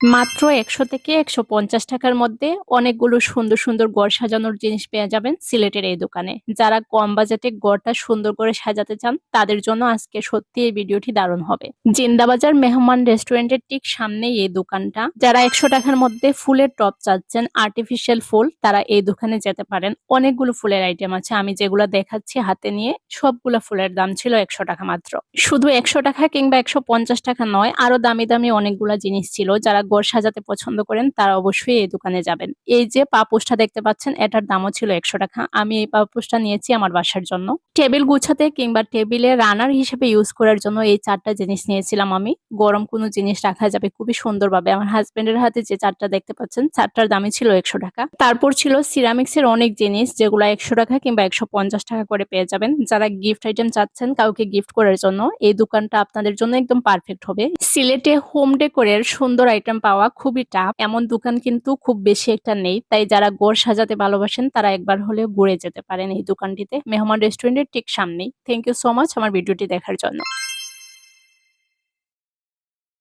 মাত্র ১০০ থেকে ১৫০ টাকার মধ্যে অনেকগুলো সুন্দর, সুন্দর ঘর সাজানোর জিনিস পেয়ে যাবেন সিলেটের এই দোকানে। যারা কম বাজেটে ঘরটা সুন্দর করে সাজাতে চান, তাদের জন্য আজকে সত্যি এই ভিডিওটি দারুণ হবে। জিন্দাবাজার মেহমান রেস্টুরেন্টের ঠিক সামনেই এই দোকানটা। যারা ১০০ টাকার মধ্যে ফুলের টব চাচ্ছেন, আর্টিফিশিয়াল ফুল, তারা এই দোকানে যেতে পারেন। অনেকগুলো ফুলের আইটেম আছে। আমি যেগুলো দেখাচ্ছি হাতে নিয়ে, সবগুলা ফুলের দাম ছিল ১০০ টাকা মাত্র। শুধু ১০০ টাকা কিংবা ১৫০ টাকা নয়, আরো দামি দামি অনেকগুলা জিনিস ছিল। যারা ঘর সাজাতে পছন্দ করেন তারা অবশ্যই এই দোকানে যাবেন। এই যে পাপোশটা দেখতে পাচ্ছেন, এটার দামও ছিল ১০০ টাকা। আমি এই পাপোশটা নিয়েছি আমার বাসার জন্য। টেবিল গুছাতে কিংবা টেবিলে রানার হিসেবে ইউজ করার জন্য এই ৪টা জিনিস নিয়েছিলাম আমি। গরম কোনো জিনিস রাখা যাবে খুবই সুন্দরভাবে। আমার হাজবেন্ডের হাতে যে ৪টা দেখতে পাচ্ছেন, ৪টার দামই ছিল ১০০ টাকা। তারপর ছিল সিরামিক্সের অনেক জিনিস, যেগুলো ১০০ টাকা কিংবা ১৫০ টাকা করে পেয়ে যাবেন। যারা গিফট আইটেম চাচ্ছেন কাউকে গিফট করার জন্য, এই দোকানটা আপনাদের জন্য একদম পারফেক্ট হবে। সিলেটে হোম ডেকোরের সুন্দর আইটেম পাওয়া খুবই টাফ। এমন দোকান কিন্তু খুব বেশি একটা নেই। তাই যারা ঘর সাজাতে ভালোবাসেন তারা একবার হলেও ঘুরে যেতে পারেন এই দোকানটিতে। মেহমান রেস্টুরেন্টের ঠিক সামনেই। থ্যাংক ইউ সো মাচ আমার ভিডিওটি দেখার জন্য।